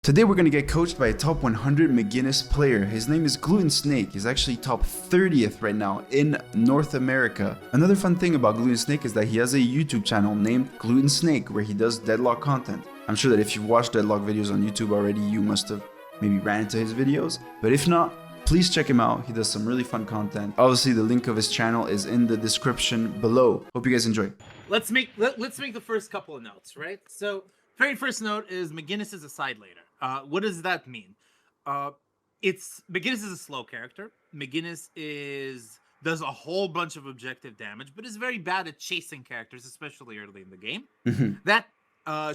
Today we're going to get coached by a top 100 McGinnis player. His name is Glutensnake. He's actually top 30th right now in North America. Another fun thing about Glutensnake is that he has a YouTube channel named Glutensnake where he does Deadlock content. I'm sure that if you've watched Deadlock videos on YouTube already, you must have maybe ran into his videos. But if not, please check him out. He does some really fun content. Obviously, the link of his channel is in the description below. Hope you guys enjoy. Let's make the first couple of notes, right? So, very first note is McGinnis is a side laner. What does that mean? McGinnis is a slow character. McGinnis does a whole bunch of objective damage, but is very bad at chasing characters, especially early in the game.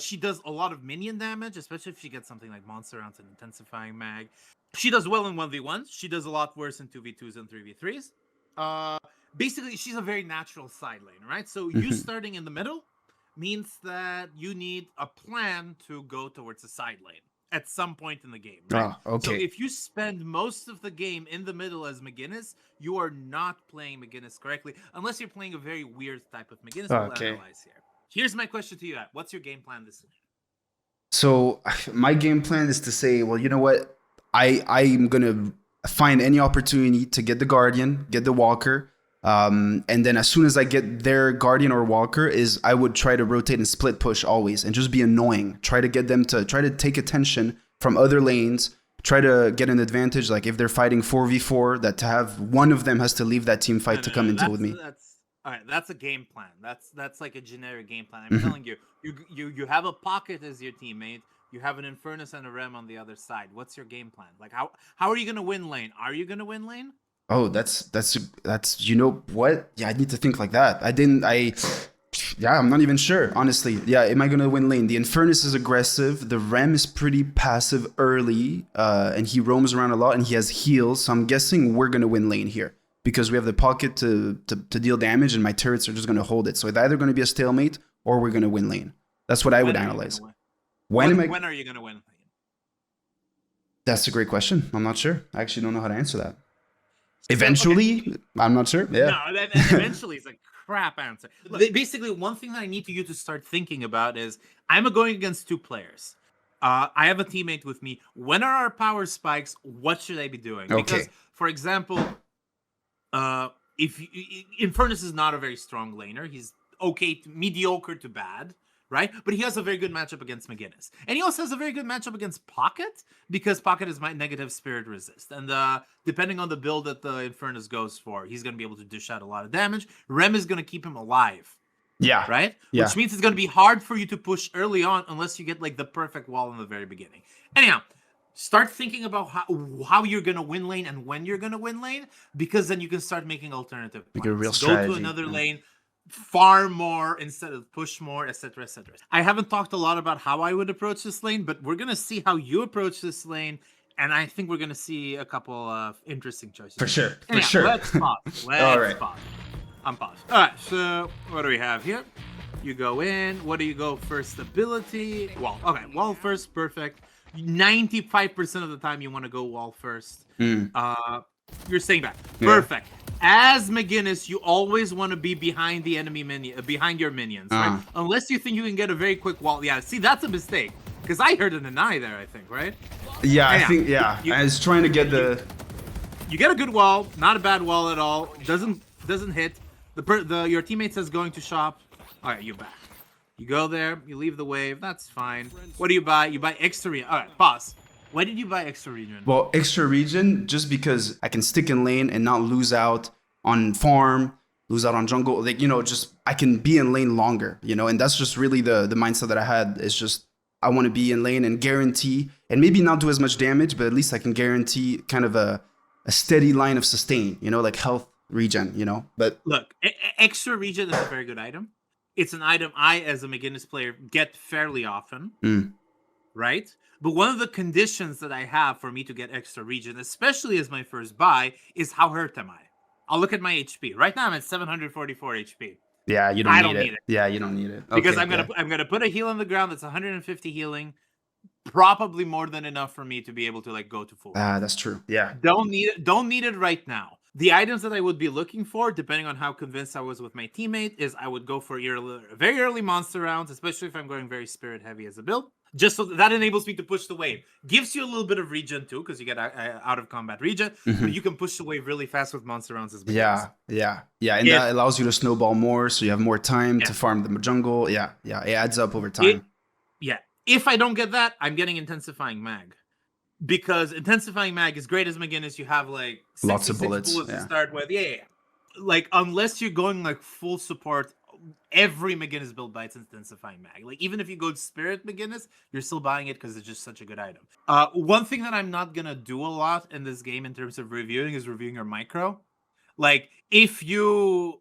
She does a lot of minion damage, especially if she gets something like Monster Rounds and Intensifying Mag. She does well in 1v1s. She does a lot worse in 2v2s and 3v3s. Basically, she's a very natural side laner, right? So you starting in the middle means that you need a plan to go towards a side lane at some point in the game, right? Okay. So if you spend most of the game in the middle as McGinnis, you are not playing McGinnis correctly, unless you're playing a very weird type of McGinnis. We'll analyze here. Here's my question to you, At. What's your game plan this lane? So my game plan is to say, well, you know what? I'm going to find any opportunity to get the Guardian, get the Walker, and then as soon as I get their Guardian or Walker, I would try to rotate and split push always and just be annoying. Try to get them to try to take attention from other lanes. Try to get an advantage, like if they're fighting 4v4, that to have one of them has to leave that team fight to come into with me. All right, that's a game plan. That's like a generic game plan. I'm telling you, you have a Pocket as your teammate. You have an Infernus and a Rem on the other side. What's your game plan? Like how are you gonna win lane? Are you gonna win lane? Oh, that's you know what? Yeah, I need to think like that. I'm not even sure, honestly. Yeah, am I gonna win lane? The Infernus is aggressive. The Rem is pretty passive early, and he roams around a lot, and he has heals. So I'm guessing we're gonna win lane here because we have the Pocket to deal damage, and my turrets are just gonna hold it. So it's either gonna be a stalemate or we're gonna win lane. That's what I would analyze. When are you gonna win lane? That's a great question. I'm not sure. I actually don't know how to answer that. Eventually, okay. I'm not sure. Yeah. No, eventually is a crap answer. Basically, one thing that I need you to start thinking about is I'm going against two players. I have a teammate with me. When are our power spikes? What should I be doing? Okay. Because, for example, if Infernus is not a very strong laner, he's mediocre to bad. Right? But he has a very good matchup against McGinnis. And he also has a very good matchup against Pocket, because Pocket is my negative spirit resist. And depending on the build that the Infernus goes for, he's going to be able to dish out a lot of damage. Rem is going to keep him alive. Yeah. Right? Yeah. Which means it's going to be hard for you to push early on unless you get like the perfect wall in the very beginning. Anyhow, start thinking about how you're going to win lane and when you're going to win lane, because then you can start making alternative plans. Like a real strategy. Go to another lane. Farm more instead of push more, etc., etc. I haven't talked a lot about how I would approach this lane, but we're gonna see how you approach this lane, and I think we're gonna see a couple of interesting choices. For sure. Anyhow, for sure. Let's pause. Let's pause. I'm paused. All right. So what do we have here? You go in. What do you go first? Ability. Wall. Okay. Wall first. Perfect. 95% of the time you want to go wall first. You're staying back. Perfect. As McGinnis, you always want to be behind the enemy behind your minions, right? Unless you think you can get a very quick wall. Yeah, see, that's a mistake. Because I heard an eye there, I think, right? Yeah, I think, yeah. I was trying to get You get a good wall, not a bad wall at all. Doesn't hit. Your teammate says going to shop. All right, you're back. You go there, you leave the wave. That's fine. What do you buy? You buy extra regen. All right, pause. Why did you buy extra regen? Well, extra regen just because I can stick in lane and not lose out on farm, lose out on jungle. Like, you know, just I can be in lane longer, you know, and that's just really the mindset that I had. Is just I want to be in lane and guarantee, and maybe not do as much damage, but at least I can guarantee kind of a steady line of sustain, you know, like health regen, you know. But look, extra regen is a very good item. It's an item I, as a McGinnis player, get fairly often, right? But one of the conditions that I have for me to get extra regen, especially as my first buy, is how hurt am I? I'll look at my HP. Right now I'm at 744 HP. Yeah, you don't need it. Yeah, you don't need it. Because I'm gonna put a heal on the ground that's 150 healing, probably more than enough for me to be able to like go to full. That's true. Yeah. Don't need it right now. The items that I would be looking for, depending on how convinced I was with my teammate, is I would go for very early monster rounds, especially if I'm going very spirit heavy as a build. Just so that enables me to push the wave. Gives you a little bit of regen too, because you get out of combat regen, but you can push the wave really fast with monster rounds as Yeah, and that allows you to snowball more, so you have more time to farm the jungle. Yeah, it adds up over time. If I don't get that, I'm getting intensifying mag. Because intensifying mag is great as McGinnis. You have like lots of bullets to start with. Yeah. Like unless you're going like full support, every McGinnis build buys intensifying mag. Like even if you go spirit McGinnis, you're still buying it because it's just such a good item. One thing that I'm not gonna do a lot in this game in terms of reviewing is reviewing your micro. Like if you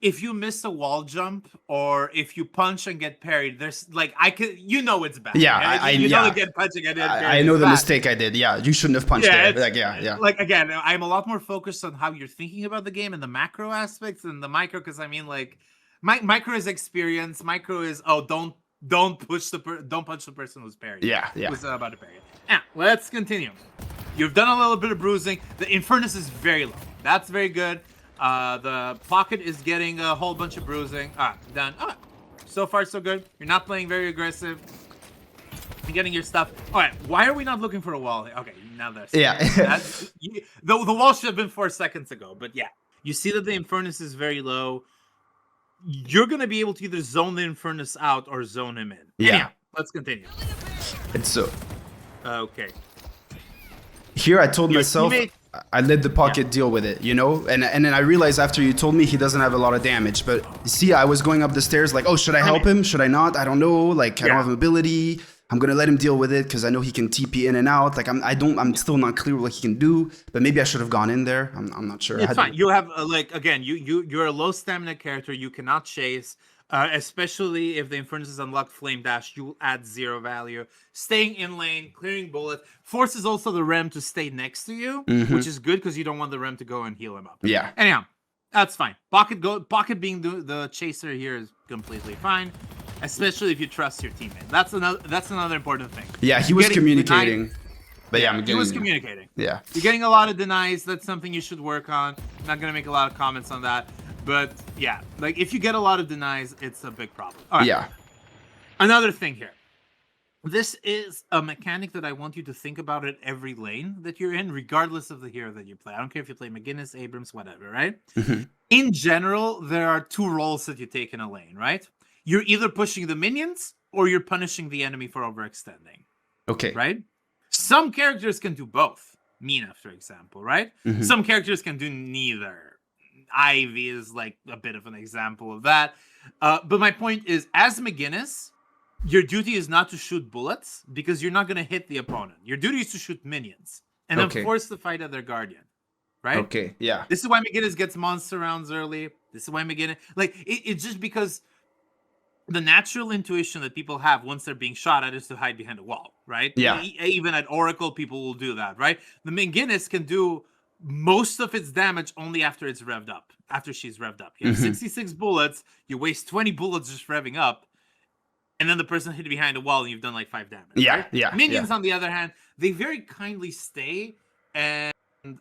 if you miss a wall jump or if you punch and get parried, there's like it's bad. Yeah, right? You know get punching and I know the bad. mistake I did. Yeah, you shouldn't have punched there. Like again, I'm a lot more focused on how you're thinking about the game and the macro aspects and the micro, because I mean like micro is experience. Micro is don't punch the person who's parried. Yeah. Who's about to parry. Now let's continue. You've done a little bit of bruising. The Infernus is very low. That's very good. The pocket is getting a whole bunch of bruising. Done. So far so good. You're not playing very aggressive. You're getting your stuff. All right. Why are we not looking for a wall? Okay, now that's the wall should have been 4 seconds ago. But yeah, you see that the Infernus is very low. You're gonna be able to either zone the Infernus out or zone him in. Yeah. Anyhow, let's continue. It's so. Okay. Here I told myself I let the pocket deal with it, and then I realized after you told me he doesn't have a lot of damage. But you see, I was going up the stairs like, oh, should I help him? Should I not? I don't know. Like I don't have ability. I'm gonna let him deal with it because I know he can TP in and out. Like I'm still not clear what he can do. But maybe I should have gone in there. I'm not sure. It's fine. You have you're a low stamina character. You cannot chase. Especially if the Infernus is unlocked Flame Dash, you will add 0 value. Staying in lane, clearing bullets, forces also the Rem to stay next to you, which is good because you don't want the Rem to go and heal him up. Yeah. Anyhow, that's fine. Pocket being the chaser here is completely fine, especially if you trust your teammate. That's another important thing. Yeah, he was communicating. But he was communicating. Yeah. You're getting a lot of denies. That's something you should work on. I'm not gonna make a lot of comments on that. But yeah, like if you get a lot of denies, it's a big problem. All right. Yeah. Another thing here. This is a mechanic that I want you to think about at every lane that you're in, regardless of the hero that you play. I don't care if you play McGinnis, Abrams, whatever, right? In general, there are 2 roles that you take in a lane, right? You're either pushing the minions or you're punishing the enemy for overextending. Okay. Right? Some characters can do both. Mina, for example, right? Some characters can do neither. Ivy is like a bit of an example of that. But my point is, as McGinnis, your duty is not to shoot bullets because you're not going to hit the opponent. Your duty is to shoot minions and then force the fight at their guardian. Right? Okay, yeah. This is why McGinnis gets monster rounds early. This is why McGinnis... Like, it's just because the natural intuition that people have once they're being shot at is to hide behind a wall, right? Yeah. Even at Oracle, people will do that, right? The McGinnis can do most of its damage only after it's revved up, after she's revved up. You have 66 bullets, you waste 20 bullets just revving up, and then the person hit behind a wall and you've done like 5 damage. Yeah, right? yeah. Minions, on the other hand, they very kindly stay and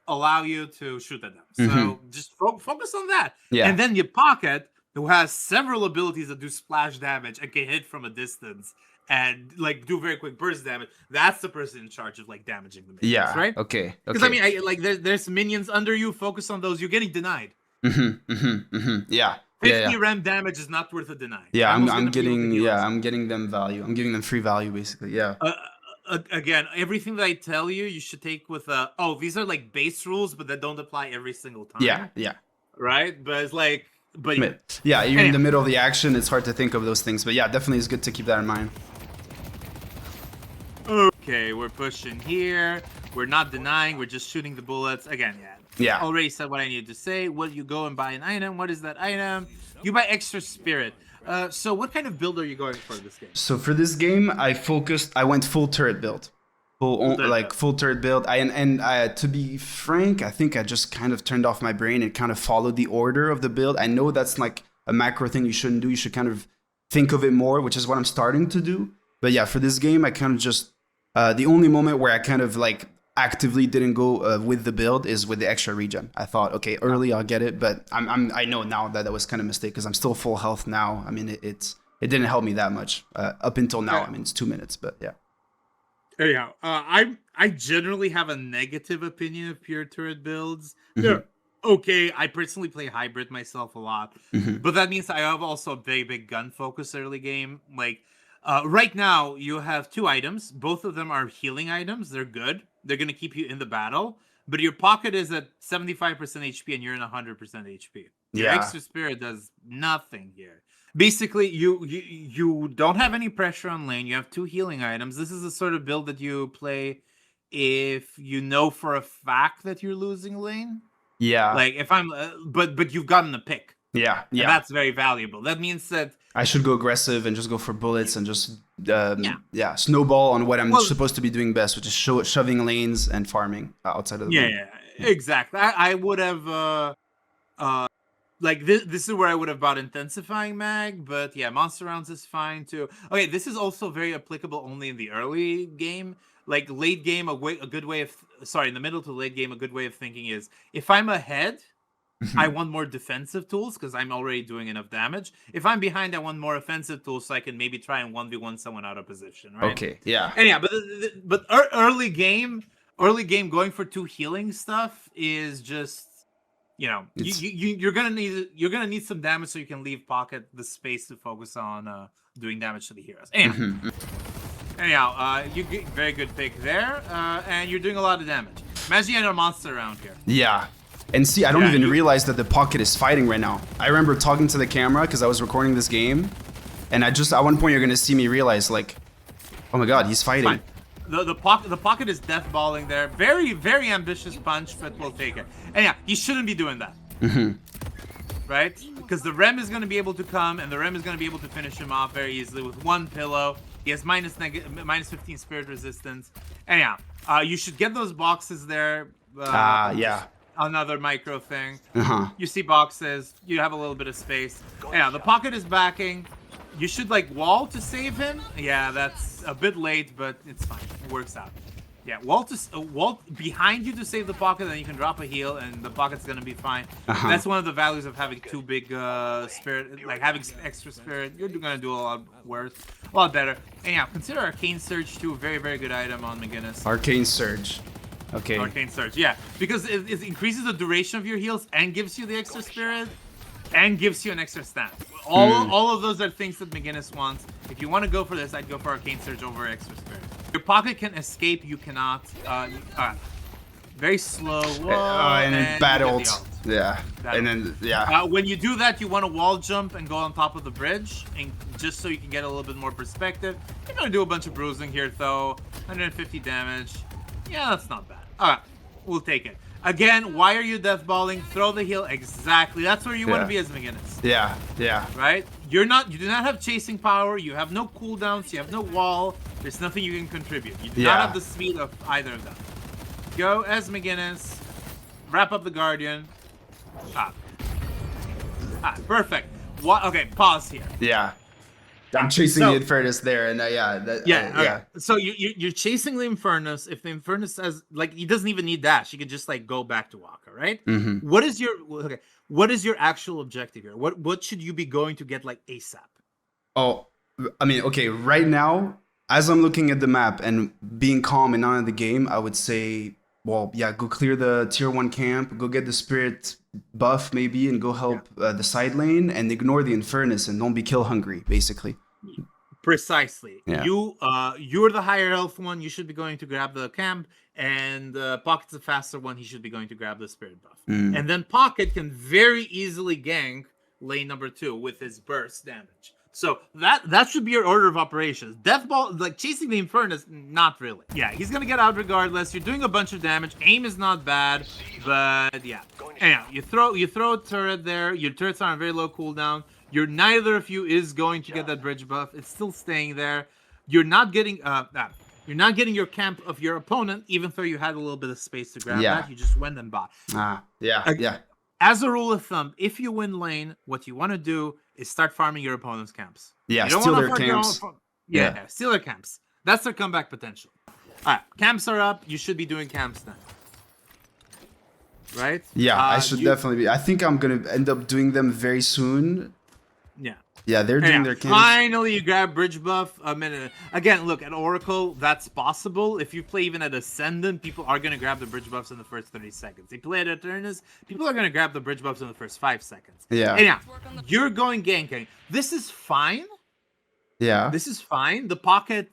allow you to shoot at them. So just focus on that. Yeah. And then your pocket, who has several abilities that do splash damage and can hit from a distance and like do very quick burst damage. That's the person in charge of like damaging the minions, right? Okay. Because I mean, there's minions under you. Focus on those. You're getting denied. Yeah. 50 rem damage is not worth a deny. Yeah, I'm getting them value. I'm giving them free value basically. Yeah. Again, everything that I tell you, you should take with these are like base rules, but that don't apply every single time. Yeah. Right, but it's like. But yeah, you're in the middle of the action. It's hard to think of those things, but yeah, definitely it's good to keep that in mind. Okay, we're pushing here. We're not denying. We're just shooting the bullets. Again, yeah. Already said what I needed to say. What you go and buy an item? What is that item? You buy extra spirit. So what kind of build are you going for this game? So for this game, I went full turret build. Full turret build. To be frank, I think I just kind of turned off my brain and kind of followed the order of the build. I know that's like a macro thing you shouldn't do. You should kind of think of it more, which is what I'm starting to do. But yeah, for this game, I kind of just the only moment where I kind of like actively didn't go with the build is with the extra regen. I thought, okay, early I'll get it, but I know now that was kind of a mistake because I'm still full health now. I mean, it didn't help me that much up until now. I mean, it's 2 minutes, but yeah. Anyhow, I generally have a negative opinion of pure turret builds. Mhm. Okay, I personally play hybrid myself a lot, Mhm. but that means I have also a very big gun focus early game. Like right now, you have 2 items. Both of them are healing items. They're good. They're gonna keep you in the battle. But your pocket is at 75% HP and you're in 100% HP. Your Yeah. extra spirit does nothing here. Basically, you don't have any pressure on lane. You have 2 healing items. This is the sort of build that you play if you know for a fact that you're losing lane. Yeah. Like if I'm, but you've gotten a pick, Yeah. and Yeah. that's very valuable. That means that I should go aggressive and just go for bullets and just yeah, snowball on what I'm well, supposed to be doing best, which is shoving lanes and farming outside of the lane. yeah, exactly. I would have uh like this is where I would have bought intensifying mag, but yeah, monster rounds is fine too. Okay, this is also very applicable only in the early game. Like late game, a good way of sorry, in the middle to late game, a good way of thinking is if I'm ahead, I want more defensive tools because I'm already doing enough damage. If I'm behind, I want more offensive tools so I can maybe try and 1v1 someone out of position, right? Okay, yeah. And yeah, but early game going for 2 healing stuff is just you're gonna need some damage so you can leave pocket the space to focus on doing damage to the heroes. Anyhow, you get very good pick there, and you're doing a lot of damage. Imagine you had a monster around here. Yeah. And see, I don't even realize that the pocket is fighting right now. I remember talking to the camera because I was recording this game, and at one point you're gonna see me realize like, oh my god, he's fighting. Fine. The pocket is death balling there. Very, very ambitious punch, but we'll take it. And yeah, he shouldn't be doing that. Right? Because the Rem is going to be able to come, and the Rem is going to be able to finish him off very easily with 1 pillow. He has minus 15 spirit resistance. And yeah, you should get those boxes there. Yeah. Another micro thing. You see boxes. You have a little bit of space. Yeah, the pocket is backing. You should like wall to save him. Yeah, that's a bit late, but it's fine. It works out. Yeah, wall behind you to save the pocket, then you can drop a heal, and the pocket's gonna be fine. That's one of the values of having 2 big spirit, like having extra spirit. You're gonna do a lot better. And yeah, consider Arcane Surge too. Very, very good item on McGinnis. Arcane Surge. Okay. Arcane Surge, yeah, because it increases the duration of your heals and gives you the extra spirit. And gives you an extra stat. All of those are things that McGinnis wants. If you want to go for this, I'd go for Arcane Surge over extra spirit. Your pocket can escape. You cannot. Very slow. And then bad ult. Yeah. And then yeah. When you do that, you want to wall jump and go on top of the bridge, and just so you can get a little bit more perspective. You're gonna do a bunch of bruising here, though. 150 damage. Yeah, that's not bad. All right, we'll take it. Again, why are you deathballing? Throw the heal. Exactly. That's where you want to be as McGinnis. Yeah, yeah. Right? You do not have chasing power. You have no cooldowns. You have no wall. There's nothing you can contribute. You do not have the speed of either of them. Go as McGinnis. Wrap up the Guardian. Perfect. Okay, pause here. Yeah. I'm chasing the Infernus there, and yeah. So you're chasing the Infernus. If the Infernus says like he doesn't even need dash, he can just like go back to Waka, right? What is your actual objective here? What should you be going to get like ASAP? Oh, I mean, okay, right now, as I'm looking at the map and being calm and not in the game, I would say, well, yeah, go clear the tier 1 camp, go get the spirit buff maybe, and go help the side lane, and ignore the Infernus and don't be kill hungry, basically. Precisely. Yeah. You're the higher health one. You should be going to grab the camp, and Pocket's the faster one. He should be going to grab the spirit buff. And then Pocket can very easily gank lane number 2 with his burst damage. So that should be your order of operations. Deathball, like chasing the Infernus, not really. Yeah, he's gonna get out regardless. You're doing a bunch of damage. Aim is not bad, but yeah. Anyhow, you throw a turret there. Your turrets are on very low cooldown. Neither of you is going to get that bridge buff. It's still staying there. You're not getting your camp of your opponent, even though you had a little bit of space to grab that. You just went and bought. Yeah. As a rule of thumb, if you win lane, what you want to do is start farming your opponent's camps. Yeah, steal their camps. Steal their camps. That's their comeback potential. All right, camps are up. You should be doing camps now. Right? Yeah, I should definitely be. I think I'm going to end up doing them very soon. Yeah. Yeah, they're doing their camps. Finally, you grab bridge buff. A minute. Again, look, at Oracle, that's possible. If you play even at Ascendant, people are going to grab the bridge buffs in the first 30 seconds. If you play at Eternus, people are going to grab the bridge buffs in the first 5 seconds. Yeah. Anyhow, you're going ganking. This is fine. Yeah. This is fine. The pocket...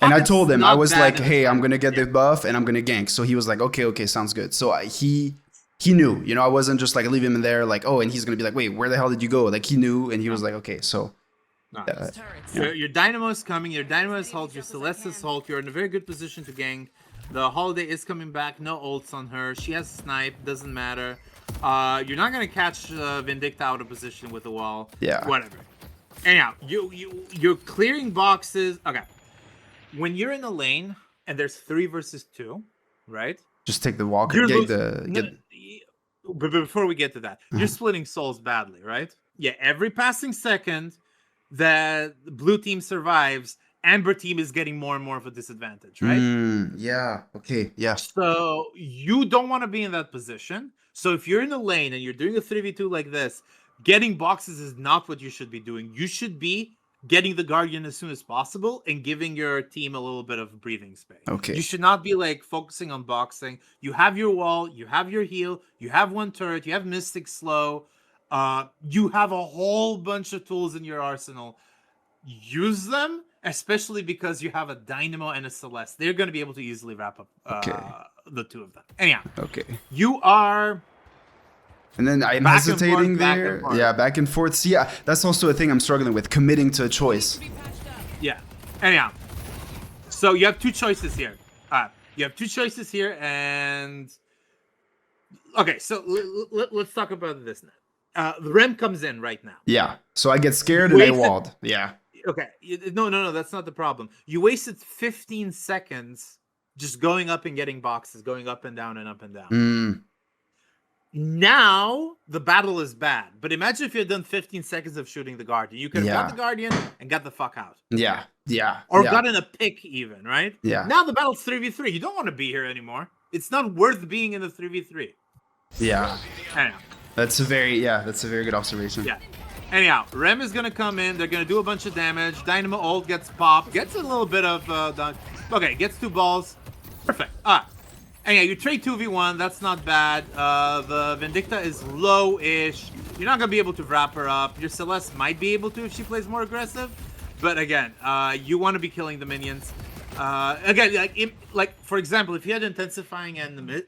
And I told him, I was like, hey, I'm going to get the buff and I'm going to gank. So he was like, okay, sounds good. So he knew, you know, I wasn't just like leave him in there like, oh, and he's going to be like, wait, where the hell did you go? Like he knew and he was like, okay, so. Your Dynamo is coming, your Dynamo is Hulk, your Celeste is Hulk, you're in a very good position to gank. The Holiday is coming back, no ults on her, she has snipe, doesn't matter. You're not going to catch Vindicta out of position with the wall. Yeah. Whatever. Anyhow, you're clearing boxes. Okay. When you're in a lane and there's 3 versus 2, right? Just take the walker. But before we get to that, you're splitting souls badly, right? Yeah, every passing second that blue team survives, amber team is getting more and more of a disadvantage, right? Yeah, okay, yeah. So you don't want to be in that position. So if you're in a lane and you're doing a 3v2 like this, getting boxes is not what you should be doing. You should be getting the Guardian as soon as possible and giving your team a little bit of breathing space. Okay. You should not be like focusing on boxing. You have your wall, you have your heal, you have 1 turret, you have Mystic Slow. You have a whole bunch of tools in your arsenal. Use them, especially because you have a Dynamo and a Celeste. They're going to be able to easily wrap up the 2 of them. Anyhow. Okay. You are... And then I'm hesitating there. Yeah, back and forth. See, yeah, that's also a thing I'm struggling with, committing to a choice. Yeah. Anyhow. So you have 2 choices here. You have 2 choices here, and... Okay, so let's talk about this now. The Rem comes in right now. Yeah, so I get scared and I walled. Yeah. Okay, no, that's not the problem. You wasted 15 seconds just going up and getting boxes, going up and down and up and down. Now the battle is bad, but imagine if you had done 15 seconds of shooting the Guardian. You could have got the Guardian and got the fuck out. Yeah. Or gotten a pick even, right? Yeah. Now the battle's 3v3. You don't want to be here anymore. It's not worth being in the 3v3. Yeah. Anyhow. That's a very good observation. Yeah. Anyhow, Rem is going to come in. They're going to do a bunch of damage. Dynamo ult gets popped. Gets a little bit of... okay, gets 2 balls. Perfect. And yeah, you trade 2v1. That's not bad. The Vindicta is low-ish. You're not going to be able to wrap her up. Your Celeste might be able to if she plays more aggressive. But again, you want to be killing the minions. Again, like for example, if you had intensifying and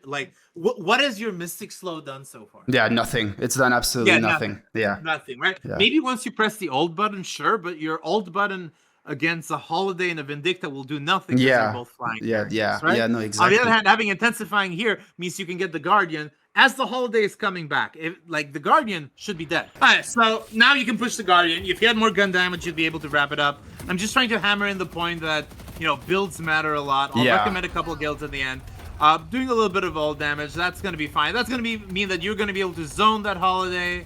what has your Mystic Slow done so far? Yeah, nothing. It's done absolutely nothing. Yeah, nothing. Right? Yeah. Maybe once you press the ult button, sure, but your ult button against a Holiday and a Vindicta will do nothing. Yeah, they're both flying. Right? Yeah, no, exactly. On the other hand, having intensifying here means you can get the Guardian as the Holiday is coming back. Like the Guardian should be dead. All right, so now you can push the Guardian. If you had more gun damage, you'd be able to wrap it up. I'm just trying to hammer in the point that, you know, builds matter a lot. I'll recommend a couple of guilds at the end. Doing a little bit of ult damage, that's going to be fine. That's going to mean that you're going to be able to zone that Holiday.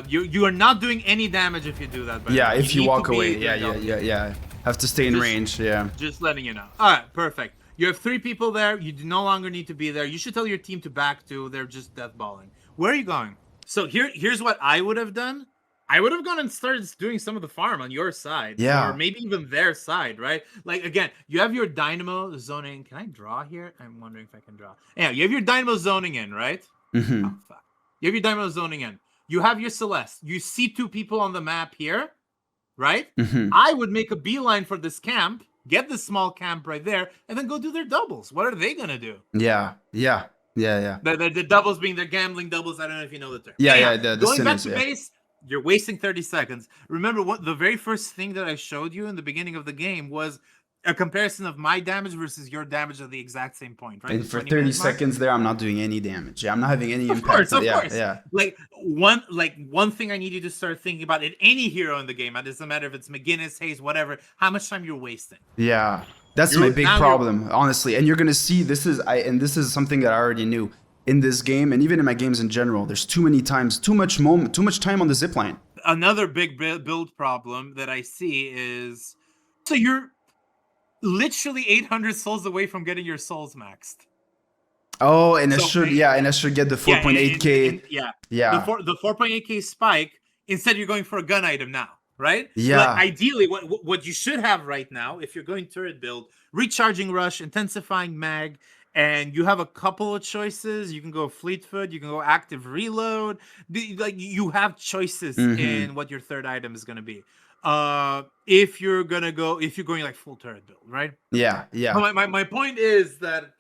You are not doing any damage if you do that. Yeah, if you walk away. Yeah. Have to stay in range. Yeah. Just letting you know. All right, perfect. You have 3 people there. You do no longer need to be there. You should tell your team to back to. They're just deathballing. Where are you going? So here's what I would have done. I would have gone and started doing some of the farm on your side. Yeah. Or maybe even their side, right? Like, again, you have your Dynamo zoning. Can I draw here? I'm wondering if I can draw. Yeah, you have your Dynamo zoning in, right? Mm-hmm. Oh, fuck. You have your Dynamo zoning in. You have your Celeste. You see 2 people on the map here, right? Mm-hmm. I would make a beeline for this camp, get this small camp right there, and then go do their doubles. What are they going to do? Yeah. The doubles being their gambling doubles. I don't know if you know the term. Yeah. Going back to base, you're wasting 30 seconds. Remember, what the very first thing that I showed you in the beginning of the game was a comparison of my damage versus your damage at the exact same point, right? And for 30 seconds there, I'm not doing any damage. Yeah, I'm not having any impact. Of course. Yeah. Like one thing I need you to start thinking about in any hero in the game. It doesn't matter if it's McGinnis, Hayes, whatever. How much time you're wasting? Yeah, that's my big problem, honestly. And you're gonna see this is something that I already knew in this game, and even in my games in general. There's too much time on the zipline. Another big build problem that I see is literally 800 souls away from getting your souls maxed. Oh, and So, I should get the 4.8k. Yeah, Yeah. the 4.8k spike. Instead, you're going for a gun item now, right? Yeah. Like ideally, what you should have right now, if you're going turret build, recharging rush, intensifying mag, and you have a couple of choices. You can go Fleetfoot, you can go active reload. Like you have choices in what your third item is going to be. If you're going like full turret build, right? Yeah, yeah. My point is that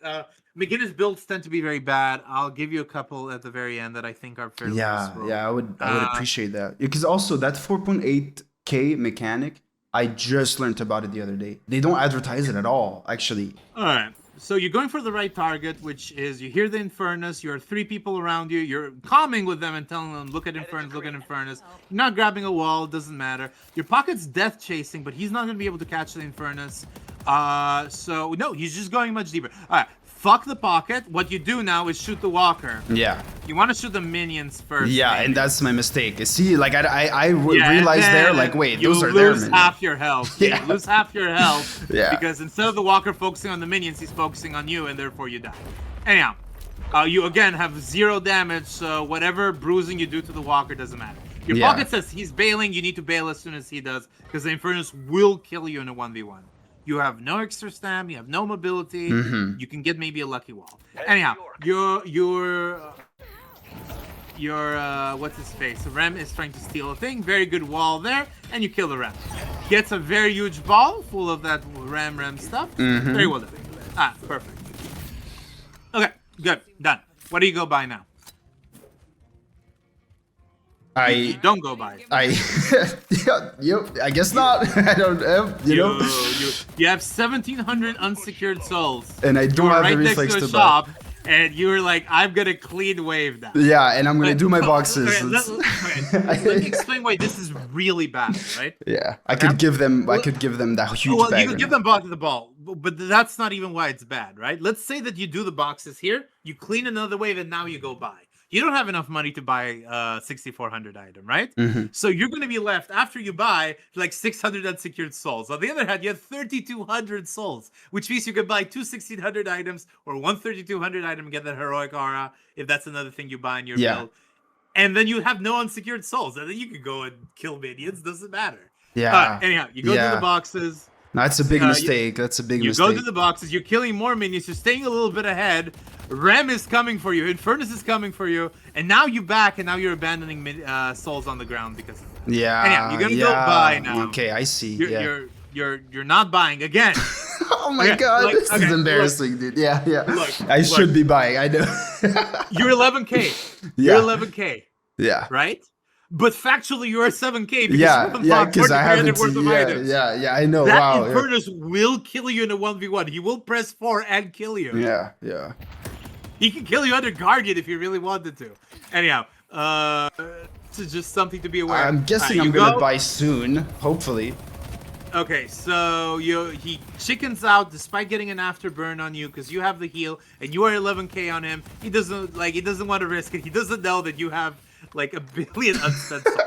McGinnis builds tend to be very bad. I'll give you a couple at the very end that I think are fairly useful. Yeah, I would appreciate that. Because also that 4.8k mechanic, I just learned about it the other day. They don't advertise it at all, actually. All right. So you're going for the right target, which is you hear the Infernus, you are 3 people around you, you're calming with them and telling them, look at Infernus, look at Infernus. You're not grabbing a wall, doesn't matter. Your pocket's death chasing, but he's not going to be able to catch the Infernus. So, no, he's just going much deeper. All right, fuck the pocket. What you do now is shoot the walker. Yeah. You want to shoot the minions first. Yeah, maybe. And that's my mistake. See, like I realized there, like, wait, those are there. You lose half your health. Yeah. You lose half your health. Yeah. Because instead of the walker focusing on the minions, he's focusing on you, and therefore you die. Anyhow, you again have 0 damage, so whatever bruising you do to the walker doesn't matter. Your pocket says he's bailing. You need to bail as soon as he does, because the Infernus will kill you in a 1v1. You have no extra stam, you have no mobility, you can get maybe a lucky wall. Anyhow, your what's his face? Rem is trying to steal a thing, very good wall there, and you kill the Rem. Gets a very huge ball full of that Rem stuff. Very well done. Ah, perfect. Okay, good, done. What do you go by now? You don't go by. I guess not. I don't know. You have 1,700 unsecured souls. And I don't have the reflex to shop, and you were like, I'm gonna clean wave that. Yeah, and I'm gonna do my boxes. Okay, let me explain why this is really bad, right? Yeah, I could give them that huge bag. You could give them back the ball, but that's not even why it's bad, right? Let's say that you do the boxes here, you clean another wave, and now you go buy. You don't have enough money to buy a 6,400 item, right? So you're going to be left, after you buy, like 600 unsecured souls. On the other hand, you have 3,200 souls, which means you could buy 2 1,600 items or 1 3,200 item and get that heroic aura, if that's another thing you buy in your build. And then you have no unsecured souls, and then you can go and kill minions, doesn't matter. Yeah. Anyhow, you go to the boxes. No, that's a big mistake. That's a big mistake. You go to the boxes, you're killing more minions, you're staying a little bit ahead. Rem is coming for you, Infernus is coming for you, and now you back, and now you're abandoning souls on the ground because of that. Anyhow, you're gonna go buy now. Okay, I see. You're not buying again. Oh my god, this is embarrassing, dude. Yeah. I should be buying. I know. You're 11k. You're 11k. Yeah. Right? But factually, you're 7k because because I haven't. Worth of items. Yeah, I know. That Infernus will kill you in a 1v1. He will press 4 and kill you. Yeah. He can kill you under Guardian if he really wanted to. Anyhow, it's just something to be aware of. I'm guessing I'm gonna buy soon, hopefully. Okay, so he chickens out despite getting an afterburn on you because you have the heal and you are 11k on him. He doesn't want to risk it. He doesn't know that you have like 1 billion unspent souls.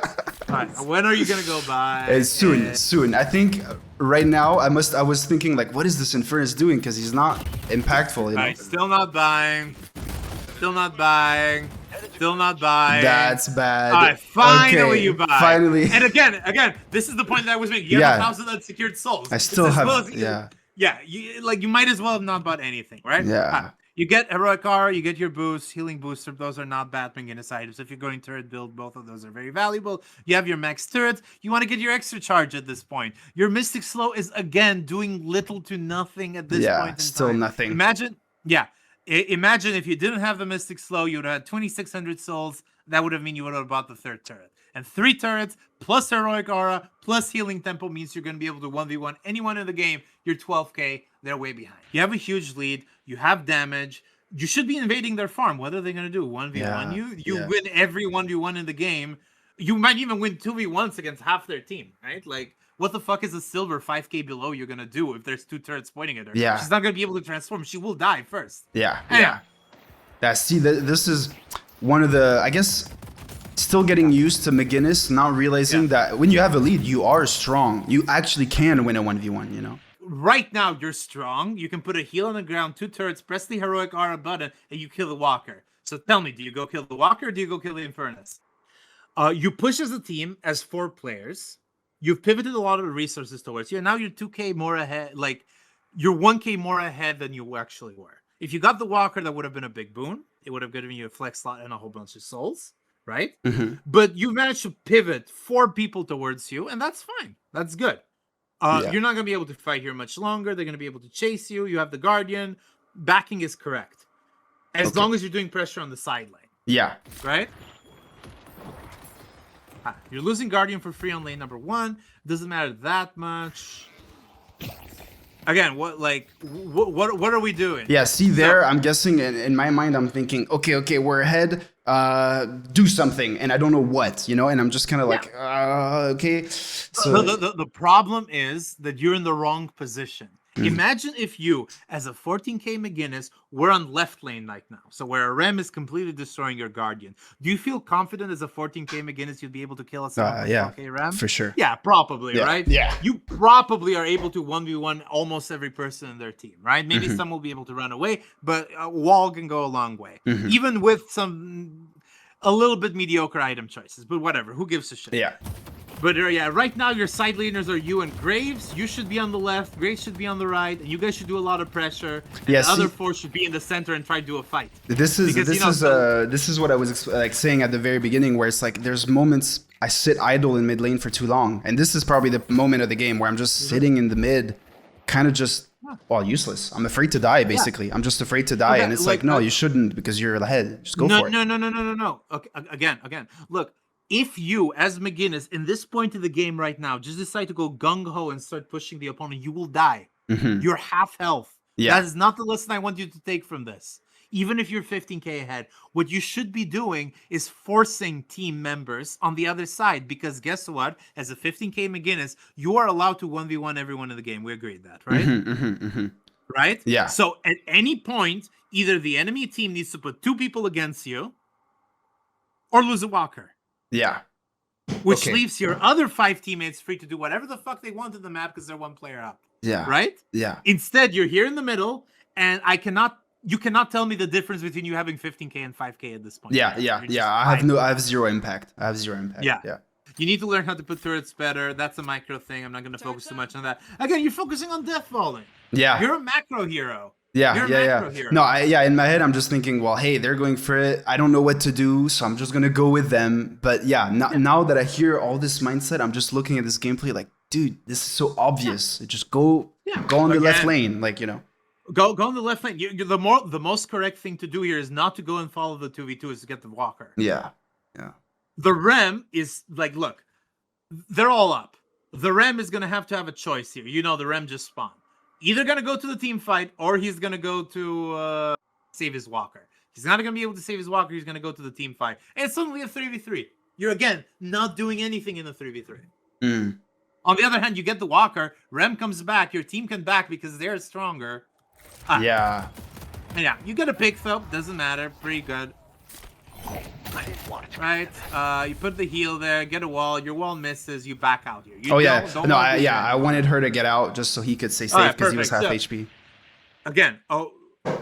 Alright, when are you gonna go buy? Soon. I think right now I was thinking like, what is this Infernus doing? Because he's not impactful. You know? Alright, still not buying. That's bad. Alright, finally you buy. Finally. And again, this is the point that I was making. You have 1,000 unsecured souls. I still have. You might as well have not bought anything, right? Yeah. You get heroic aura, you get your boost, healing booster. Those are not bad McGinnis items. If you're going turret build, both of those are very valuable. You have your max turret. You want to get your extra charge at this point. Your mystic slow is again doing little to nothing at this point in still time. Nothing. Imagine if you didn't have the mystic slow, you would have had 2,600 souls. That would have mean you would have bought the third turret. And 3 turrets plus heroic aura plus healing tempo means you're going to be able to 1v1 anyone in the game. You're 12k. They're way behind. You have a huge lead. You have damage. You should be invading their farm. What are they going to do? 1v1 you win every 1v1 in the game. You might even win 2v1s against half their team, right? Like, what the fuck is a silver 5k below you're going to do if there's 2 turrets pointing at her? Yeah. She's not going to be able to transform. She will die first. Yeah. See, this is one of the, I guess, still getting used to McGinnis, not realizing that when you have a lead, you are strong. You actually can win a 1v1, you know? right now you're strong. You can put a heal on the ground, 2 turrets, press the heroic aura button, and you kill the walker. So tell me, do you go kill the walker or do you go kill the Infernus? You push as a team as 4 players. You've pivoted a lot of the resources towards you, and now you're 2k more ahead. Like, you're 1k more ahead than you actually were. If you got the walker, that would have been a big boon. It would have given you a flex slot and a whole bunch of souls, right? But you managed to pivot 4 people towards you, and that's fine. That's good. You're not going to be able to fight here much longer. They're going to be able to chase you. You have the Guardian. Backing is correct. As long as you're doing pressure on the side lane. Yeah. Right? You're losing Guardian for free on lane number 1. Doesn't matter that much. Again, what are we doing? Yeah, see there, I'm guessing in my mind, I'm thinking, okay, we're ahead. Do something, and I don't know what, you know, and I'm just kind of like, okay. So the problem is that you're in the wrong position. Imagine if you, as a 14k McGinnis, were on left lane right now, so where a Rem is completely destroying your Guardian. Do you feel confident as a 14k McGinnis you'd be able to kill a 7k Rem? For sure. Yeah, probably, right? Yeah. You probably are able to 1v1 almost every person in their team, right? Maybe some will be able to run away, but wall can go a long way. Even with a little bit mediocre item choices, but whatever. Who gives a shit? Yeah. But right now your side laners are you and Graves. You should be on the left. Graves should be on the right, and you guys should do a lot of pressure. And the other 4 should be in the center and try to do a fight. This is what I was like saying at the very beginning, where it's like there's moments I sit idle in mid lane for too long, and this is probably the moment of the game where I'm just sitting in the mid, kind of just useless. I'm afraid to die, basically. I'm just afraid to die, and it's like no, you shouldn't because you're ahead. Just go for it. No. Okay, again. Look. If you, as McGinnis, in this point of the game right now, just decide to go gung-ho and start pushing the opponent, you will die. You're half health. That is not the lesson I want you to take from this. Even if you're 15k ahead, what you should be doing is forcing team members on the other side, because guess what? As a 15k McGinnis, you are allowed to 1v1 everyone in the game. We agreed that, right? Right? Yeah. So at any point, either the enemy team needs to put 2 people against you or lose a walker. Yeah. Which leaves your other 5 teammates free to do whatever the fuck they want in the map because they're 1 player up. Yeah. Right? Yeah. Instead, you're here in the middle, and you cannot tell me the difference between you having 15k and 5k at this point. Yeah. I have zero impact. Yeah. You need to learn how to put turrets better. That's a micro thing. I'm not going to focus too much on that. Again, you're focusing on death falling. Yeah. You're a macro hero. Yeah. Hero. No, in my head, I'm just thinking, well, hey, they're going for it. I don't know what to do, so I'm just going to go with them. But now that I hear all this mindset, I'm just looking at this gameplay like, dude, this is so obvious. Just go on the left lane, like, you know. Go on the left lane. The most correct thing to do here is not to go and follow the 2v2, is to get the walker. Yeah. The Rem is like, look, they're all up. The Rem is going to have a choice here. You know, the Rem just spawned. Either going to go to the team fight, or he's going to go to save his walker. He's not going to be able to save his walker. He's going to go to the team fight. And it's suddenly a 3v3. You're, again, not doing anything in the 3v3. On the other hand, you get the walker. Rem comes back. Your team can back because they're stronger. Yeah. You get a pick, though. Doesn't matter. Pretty good. Right? You put the heal there, get a wall. Your wall misses. You back out here. I wanted her to get out just so he could stay safe because he was half HP. Again,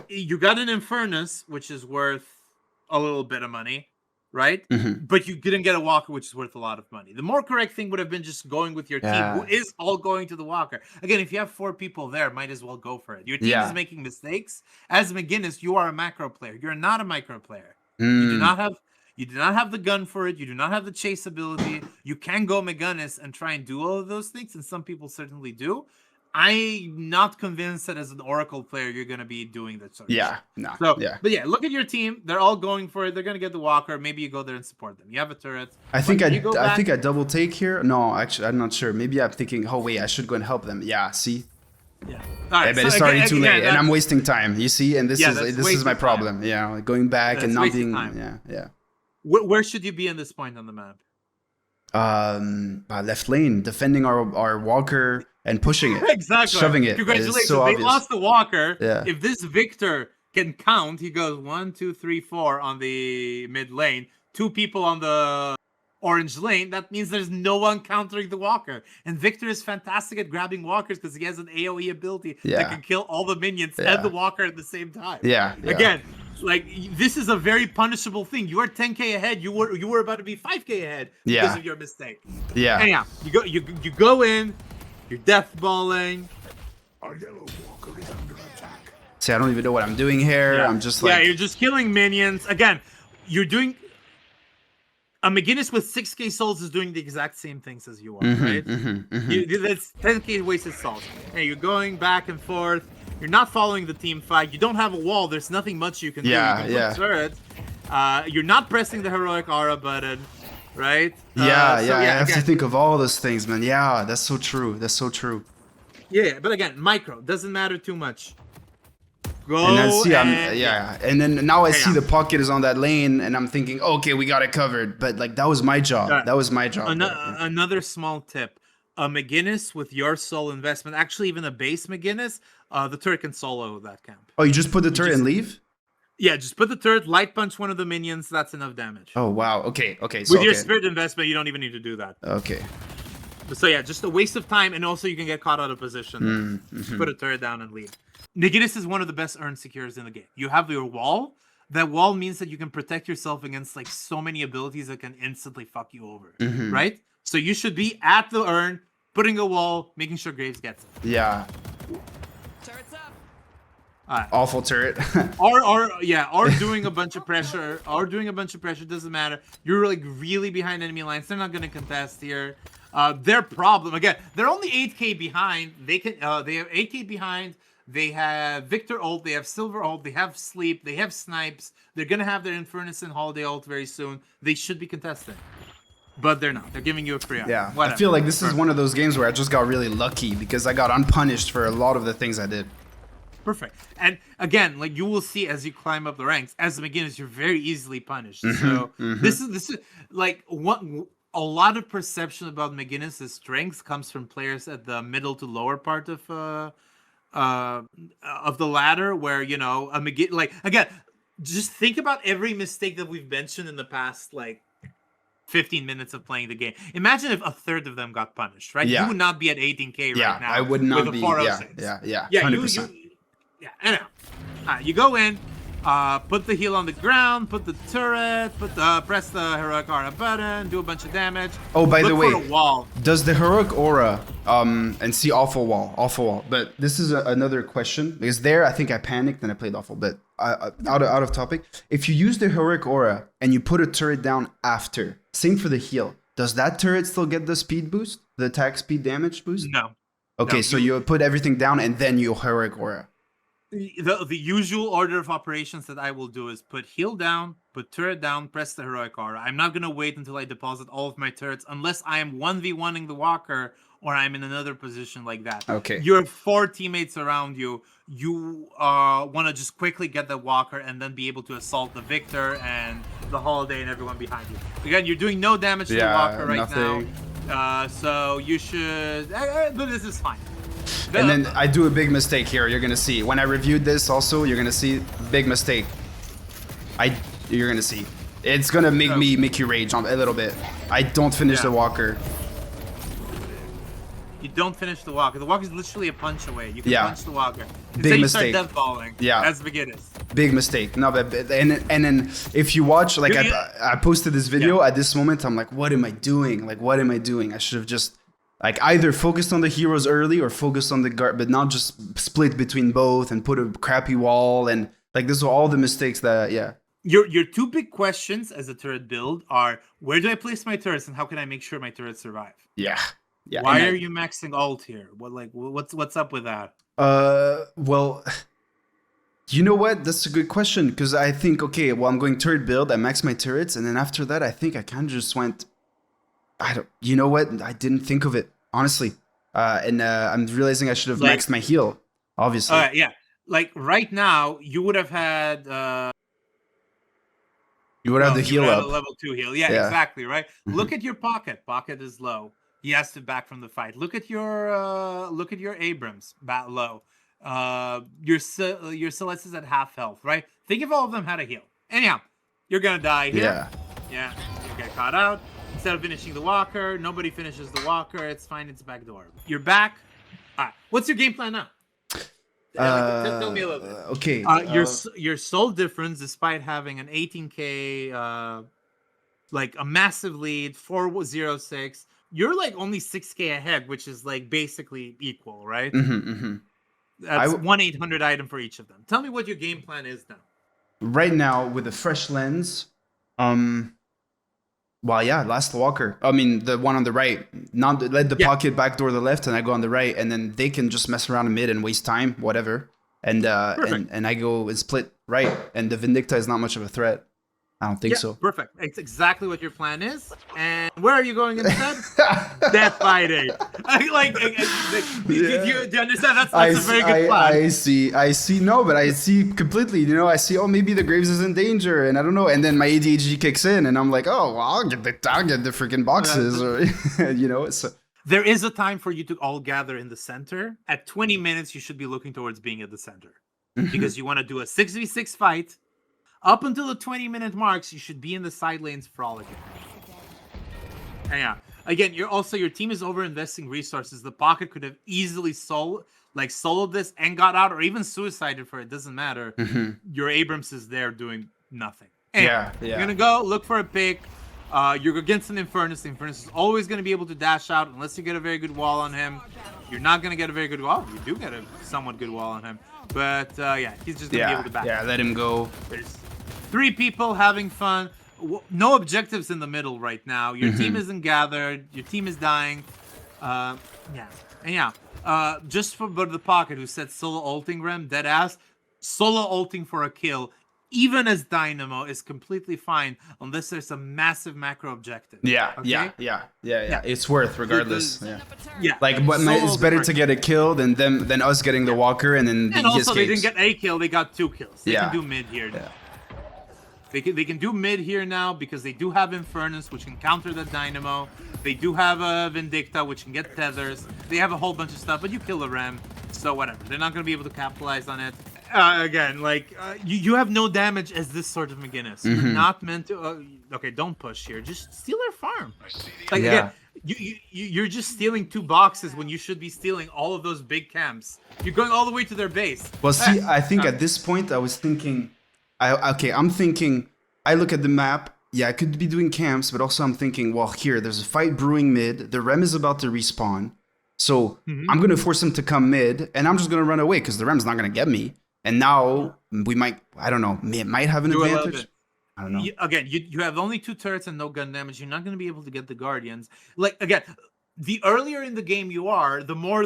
you got an Infernus, which is worth a little bit of money, right? But you didn't get a walker, which is worth a lot of money. The more correct thing would have been just going with your team, who is all going to the walker. Again, if you have 4 people there, might as well go for it. Your team is making mistakes. As McGinnis, you are a macro player. You're not a micro player. You do not have the gun for it. You do not have the chase ability. You can go McGinnis and try and do all of those things, and some people certainly do. I'm not convinced that as an Oracle player you're going to be doing that sort of shit. But look at your team. They're all going for it. They're going to get the walker. Maybe you go there and support them. You have a turret. I think I double take here. No, actually, I'm not sure. Maybe I'm thinking, oh wait, I should go and help them. Yeah, see. Yeah. Right, but it's already too late, and I'm wasting time. You see, and this is my problem. Time. Yeah, going back and not being. Time. Yeah. Where should you be at this point on the map? Left lane, defending our walker and pushing it. Exactly. Shoving it. Congratulations. So they lost the walker. Yeah. If this Victor can count, he goes 1, 2, 3, 4 on the mid lane. 2 people on the orange lane, that means there's no one countering the walker. And Victor is fantastic at grabbing walkers because he has an AoE ability that can kill all the minions and the walker at the same time. Again, like, this is a very punishable thing. You are 10k ahead. You were about to be 5k ahead because of your mistake. Anyhow, you go in, you're death balling. Our yellow walker is under attack. See, I don't even know what I'm doing here. I'm just like... Yeah, you're just killing minions. Again, you're doing... A McGinnis with 6k souls is doing the exact same things as you are, right? That's 10k wasted souls. Hey, you're going back and forth. You're not following the team fight. You don't have a wall. There's nothing much you can do. You can put turrets. You're not pressing the heroic aura button, right? I have to think of all those things, man. Yeah, that's so true. That's so true. Yeah, but again, micro doesn't matter too much. Go and then see, and then now I see the pocket is on that lane, and I'm thinking, okay, we got it covered. But like that was my job. That was my job. Another small tip: a McGinnis with your soul investment, actually even a base McGinnis, the turret can solo that camp. Oh, you just put the turret and leave? Yeah, just put the turret, light punch one of the minions. That's enough damage. Oh wow. Okay. So, with your spirit investment, you don't even need to do that. Okay. So yeah, just a waste of time, and also you can get caught out of position. Put a turret down and leave. McGinnis is one of the best earn secures in the game. You have your wall. That wall means that you can protect yourself against like so many abilities that can instantly fuck you over, right? So you should be at the urn, putting a wall, making sure Graves gets it. Yeah. Turret's up. Awful turret. or doing a bunch of pressure. Doesn't matter. You're like really behind enemy lines. They're not gonna contest here. Their problem again. They're only 8k behind. They have 8k behind. They have Victor ult, they have Silver ult, they have Sleep, they have Snipes. They're going to have their Infernus and Holiday ult very soon. They should be contesting. But they're not. They're giving you a free Yeah, Whatever. I feel like this is one of those games where I just got really lucky because I got unpunished for a lot of the things I did. Perfect. And again, like you will see as you climb up the ranks, as a McGinnis, you're very easily punished. So this is like a lot of perception about McGinnis' strengths comes from players at the middle to lower part of the ladder, where you know a McGinnis, like again, just think about every mistake that we've mentioned in the past like 15 minutes of playing the game. Imagine if a third of them got punished, right? You would not be at 18k right now. I would not with be. A 406. Yeah. 100%. Anyhow, you go in, put the heal on the ground, put the turret, press the heroic aura button, do a bunch of damage. Oh, by the way, for a wall. Does the heroic aura and see awful wall? But this is another question because there I think I panicked and I played awful. But out of topic. If you use the heroic aura and you put a turret down after, same for the heal. Does that turret still get the speed boost, the attack speed damage boost? No. Okay, No, so you put everything down and then you heroic aura. The usual order of operations that I will do is put heal down, put turret down, press the heroic aura. I'm not gonna wait until I deposit all of my turrets unless I am 1v1ing the walker or I'm in another position like that. Okay. You have 4 teammates around you. You want to just quickly get the walker and then be able to assault the Victor and the Holiday and everyone behind you. Again, you're doing no damage to the walker right now. So you should... but this is fine. And then I do a big mistake here. You're gonna see when I reviewed this. Also, you're gonna see big mistake. You're gonna see. It's gonna make you rage a little bit. I don't finish the walker. You don't finish the walker. The walker is literally a punch away. You can punch the walker. Big mistake. You start death balling. As beginners. Big mistake. No, but and then if you watch, like I posted this video at this moment. I'm like, what am I doing? Like, what am I doing? I should have just. Like either focused on the heroes early or focused on the guard, but not just split between both and put a crappy wall. And like these are all the mistakes that, Your 2 big questions as a turret build are, where do I place my turrets and how can I make sure my turrets survive? Yeah. Why are you maxing ult here? What's up with that? Well, you know what? That's a good question because I think, okay, well, I'm going turret build. I max my turrets. And then after that, I think I kind of just went, you know what? I didn't think of it, honestly. And I'm realizing I should have maxed my heal, obviously. Like right now, you would have had... you would have the heal up. Level 2 heal. Yeah, exactly, right? Look at your pocket. Pocket is low. He has to back from the fight. Look at your Abrams, low. Your Celeste is at half health, right? Think if all of them had a heal. Anyhow, you're gonna die here. Yeah, you get caught out. instead of finishing the walker, nobody finishes the walker. It's fine. It's backdoor. You're back. All right. What's your game plan now? Tell me a little bit. Okay. Your sole difference, despite having an 18k, like a massive lead, 406, you're like only 6k ahead, which is like basically equal, right? That's 1-800 item for each of them. Tell me what your game plan is now. Right now, with a fresh lens, well, yeah, last walker. I mean, the one on the right. Not let the pocket backdoor the left, and I go on the right, and then they can just mess around in mid and waste time, whatever. And and I go and split right, and the Vindicta is not much of a threat. I don't think so. Perfect. It's exactly what your plan is. And where are you going instead? Death fighting. Do you understand? That's a very good plan. I see. No, but I see completely. You know, I see. Oh, maybe the Graves is in danger, and I don't know. And then my ADHD kicks in, and I'm like, oh, well, I'll get the freaking boxes, or you know. So there is a time for you to all gather in the center. At 20 minutes, you should be looking towards being at the center because you want to do a 6v6 fight. Up until the 20-minute marks, you should be in the side lanes frolicking. And yeah, again, your team is over-investing resources. The pocket could have easily soloed this and got out, or even suicided for it. Doesn't matter. Your Abrams is there doing nothing. Anyway, you're gonna go look for a pick. You're against an Infernus. The Infernus is always gonna be able to dash out unless you get a very good wall on him. You're not gonna get a very good wall. You do get a somewhat good wall on him, but yeah, he's just gonna be able to back. Yeah, let him go. There's 3 people having fun. No objectives in the middle right now. Your team isn't gathered. Your team is dying. Just for the pocket who said solo ulting Rem, dead ass. Solo ulting for a kill, even as Dynamo, is completely fine unless there's a massive macro objective. Yeah. It's worth regardless. Yeah. Like, it's better to get a kill than us getting the walker, and then and also they didn't get a kill. They got 2 kills. They can do mid here. Yeah. They can do mid here now because they do have Infernus, which can counter the Dynamo. They do have a Vindicta, which can get tethers. They have a whole bunch of stuff, but you kill the Ram, so whatever. They're not going to be able to capitalize on it. You have no damage as this sort of McGinnis. You're not meant to... okay, don't push here. Just steal their farm. Again, you're just stealing 2 boxes when you should be stealing all of those big camps. You're going all the way to their base. Well, see, I think at this point, I was thinking... I'm thinking, I look at the map, I could be doing camps, but also I'm thinking, well, here, there's a fight brewing mid, the Rem is about to respawn, so I'm going to force him to come mid, and I'm just going to run away, because the Rem's not going to get me, and now we might, I don't know, might have an advantage. I don't know. Again, you have only 2 turrets and no gun damage, you're not going to be able to get the Guardians. Like, again, the earlier in the game you are, the more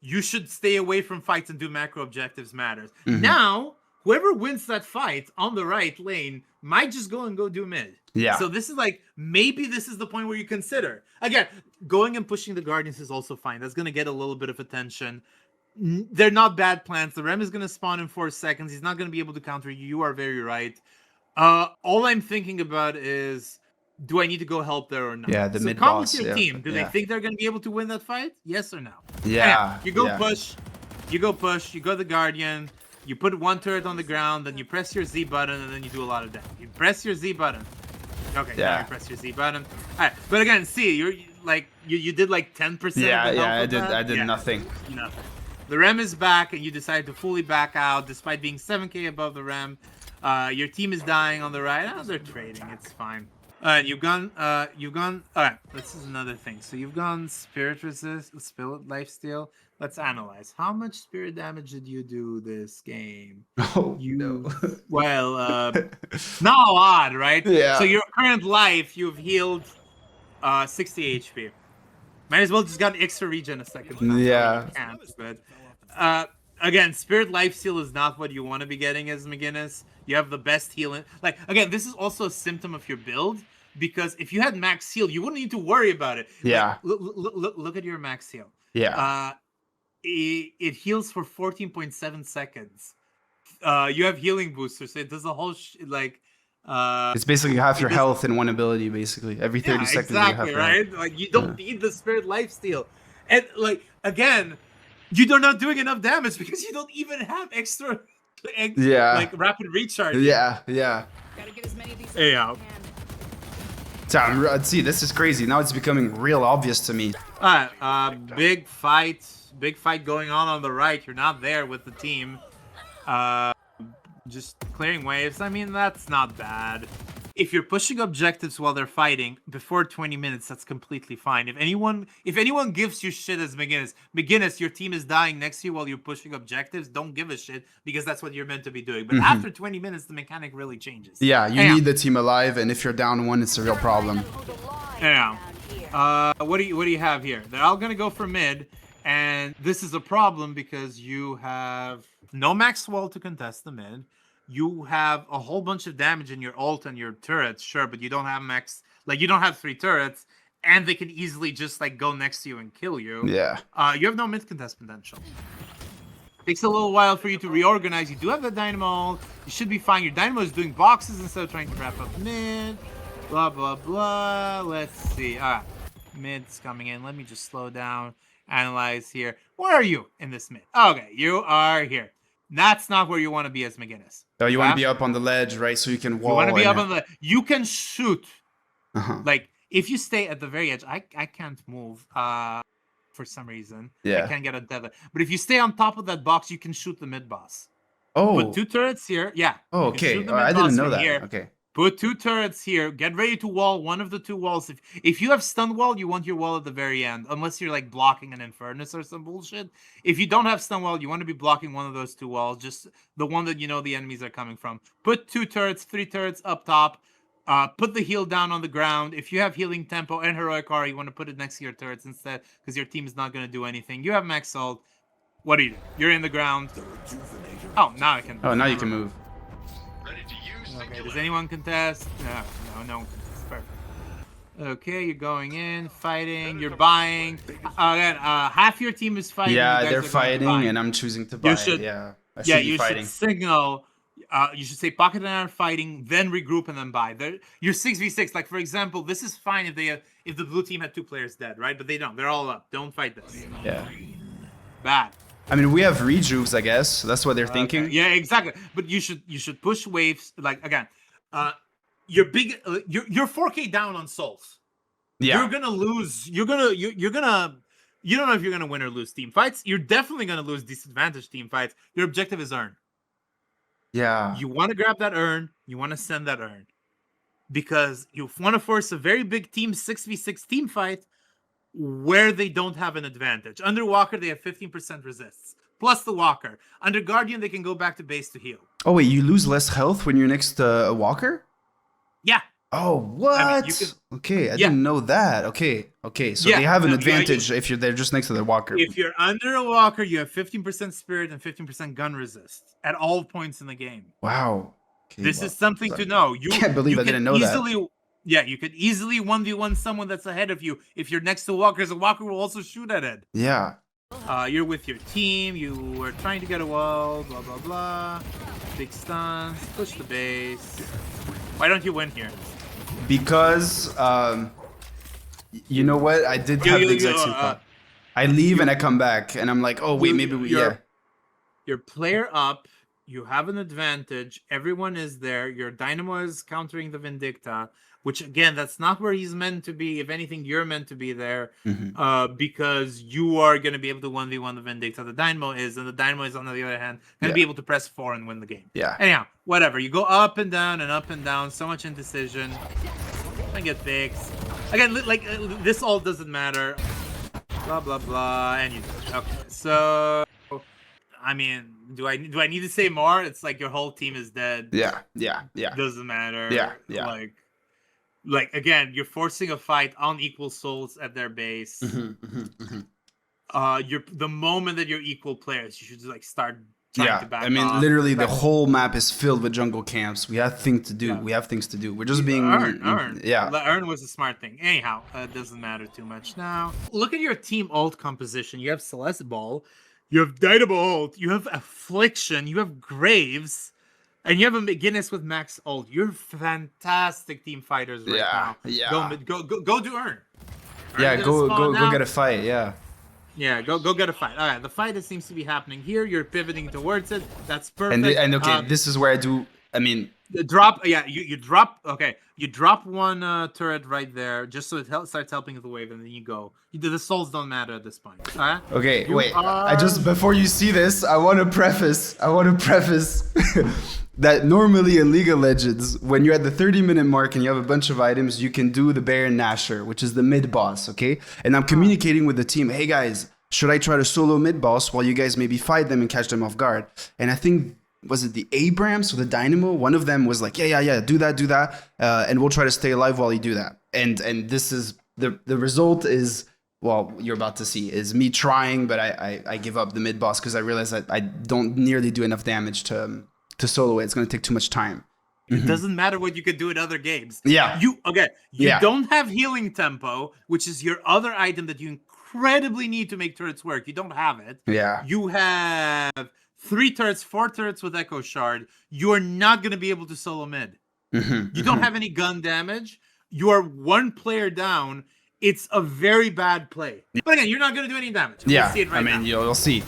you should stay away from fights and do macro objectives matters. Now... whoever wins that fight on the right lane might just go do mid. Yeah. So this is like, maybe this is the point where you consider. Again, going and pushing the Guardians is also fine. That's going to get a little bit of attention. They're not bad plans. The Rem is going to spawn in 4 seconds. He's not going to be able to counter you. You are very right. All I'm thinking about is, do I need to go help there or not? Yeah, the mid boss. With your team. Do they think they're going to be able to win that fight? Yes or no? Yeah. You go push. You go the Guardian. You put 1 turret on the ground, then you press your Z button, and then you do a lot of damage. You press your Z button. Okay, now you press your Z button. All right, but again, see, you did like 10%. I did nothing. Nothing. The Rem is back, and you decide to fully back out, despite being 7k above the Rem. Your team is dying on the right. They're trading. It's fine. You've gone. All right, this is another thing. So you've gone Spirit Resist, Spirit Lifesteal. Let's analyze. How much spirit damage did you do this game? No. Well, not a lot, right? Yeah. So your current life, you've healed 60 HP. Might as well just got extra regen a second time. Yeah. You can't, but again, Spirit Lifesteal is not what you want to be getting as McGinnis. You have the best healing. Like, again, this is also a symptom of your build, because if you had max heal, you wouldn't need to worry about it. Yeah. Like, look at your max heal. Yeah. It heals for 14.7 seconds. You have healing boosters, so it does a whole it's basically half your health in one ability, basically. Every 30 seconds you have right? Like, you don't need the Spirit Lifesteal. And like, again, you're not doing enough damage because you don't even have extra like rapid recharge. Yeah. Gotta get as many of these as I can. So see, this is crazy. Now it's becoming real obvious to me. Big fight going on the right. You're not there with the team. Just clearing waves. I mean, that's not bad. If you're pushing objectives while they're fighting before 20 minutes, that's completely fine. If anyone gives you shit as McGinnis, your team is dying next to you while you're pushing objectives, don't give a shit because that's what you're meant to be doing. But after 20 minutes, the mechanic really changes. Yeah, you need the team alive, and if you're down one, it's a real problem. Yeah. What do you have here? They're all gonna go for mid, and this is a problem because you have no max wall to contest the mid. You have a whole bunch of damage in your ult and your turrets, sure, but you don't have max. Like you don't have 3 turrets, and they can easily just like go next to you and kill you. Yeah. You have no mid contest potential. Takes a little while for you to reorganize. You do have the dynamo. You should be fine. Your dynamo is doing boxes instead of trying to wrap up mid. Blah blah blah. Let's see. All right, mid's coming in. Let me just slow down. Analyze here. Where are you in this mid? Okay, you are here. That's not where you want to be as McGinnis. Oh, you want to be up on the ledge, right? So you can wall. You want to be up on the. You can shoot. Like if you stay at the very edge, I can't move. For some reason, yeah, I can't get a tether. But if you stay on top of that box, you can shoot the mid boss. Oh, put 2 turrets here. Yeah. Oh, okay. I didn't know that. Here. Okay. Put 2 turrets here. Get ready to wall one of the 2 walls. If you have stun wall, you want your wall at the very end. Unless you're like blocking an Infernus or some bullshit. If you don't have stun wall, you want to be blocking one of those 2 walls. Just the one that you know the enemies are coming from. Put 2 turrets, 3 turrets up top. Put the heal down on the ground. If you have healing tempo and heroic aura, you want to put it next to your turrets instead. Because your team is not going to do anything. You have max ult. What do you do? You're in the ground. Oh, now I can. Oh, now you can move. Okay, does anyone contest? No one contests. Perfect. Okay, you're going in, fighting, you're buying. Again, half your team is fighting. Yeah, they're fighting, and I'm choosing to buy. Yeah, you should signal. You should say pocket and iron fighting, then regroup and then buy. You're 6v6. Like for example, this is fine if the blue team had 2 players dead, right? But they don't. They're all up. Don't fight this. Yeah. Bad. I mean, we have rejuves, I guess. So that's what they're thinking. Yeah, exactly. But you should push waves. Like again, you're 4K down on souls. Yeah. You're gonna lose. You're gonna. You don't know if you're gonna win or lose team fights. You're definitely gonna lose disadvantaged team fights. Your objective is earn. Yeah. You want to grab that urn. You want to send that urn because you want to force a very big team 6v6 team fight where they don't have an advantage. Under Walker, they have 15% resists, plus the Walker. Under Guardian, they can go back to base to heal. Oh, wait, you lose less health when you're next to a Walker? Yeah. Oh, what? I mean, okay, I didn't know that. Okay, so they have an advantage if they're just next to the Walker. If you're under a Walker, you have 15% spirit and 15% gun resist at all points in the game. Wow. Okay, this is something to know. You can't believe I didn't know that. Yeah, you could easily 1v1 someone that's ahead of you. If you're next to Walkers, a Walker will also shoot at it. Yeah. You're with your team. You were trying to get a wall. Blah, blah, blah. Big stuns. Push the base. Why don't you win here? Because, you know what? I did have the exact same thought. I leave and I come back. And I'm like, oh, wait, maybe we... Yeah. Your player up. You have an advantage. Everyone is there. Your Dynamo is countering the Vindicta, which again, that's not where he's meant to be. If anything, you're meant to be there because you are going to be able to 1v1 the Vindicta. The Dynamo is, and the Dynamo is on the other hand going to be able to press 4 and win the game. Yeah. Anyhow, whatever. You go up and down and up and down. So much indecision. I get fixed. Again, like this all doesn't matter. Blah blah blah. And you okay. So. I mean, do I need to say more? It's like your whole team is dead. Yeah. Doesn't matter. Yeah. Like again, you're forcing a fight on equal souls at their base. The moment that you're equal players, you should like start trying to back off. I mean, literally the whole map is filled with jungle camps. We have things to do. We have things to do. We're just being earn. Yeah. Earn was a smart thing. Anyhow, it doesn't matter too much now. Look at your team ult composition. You have Celeste Ball. You have Dynamo ult, you have Affliction, you have Graves, and you have a McGinnis with max ult. You're fantastic team fighters right now. Yeah. Go do earn. Go get a fight. Yeah. Yeah, go get a fight. All right, the fight seems to be happening here. You're pivoting towards it. That's perfect. And okay, this is where I do. I mean, Drop, yeah, you drop, okay, you drop one turret right there just so it starts helping with the wave, and then you go. The souls don't matter at this point. Okay, You wait. I are... just before you see this, I want to preface that normally in League of Legends, when you're at the 30-minute mark and you have a bunch of items, you can do the Baron Nashor, which is the mid boss, okay? And I'm communicating with the team, hey guys, should I try to solo mid boss while you guys maybe fight them and catch them off guard? And I think, was it the Abrams or the Dynamo? One of them was like, yeah, do that, and we'll try to stay alive while you do that. And this is the result is, well, you're about to see, is me trying, but I give up the mid boss because I realize that I don't nearly do enough damage to solo it. It's going to take too much time. It doesn't matter what you could do in other games. Yeah. You don't have healing tempo, which is your other item that you incredibly need to make turrets work. You don't have it. Yeah. You have 3 turrets, 4 turrets with Echo Shard. You're not going to be able to solo mid. You don't have any gun damage. You are 1 player down. It's a very bad play. But again, you're not going to do any damage. Yeah. We'll see it right now. You'll see.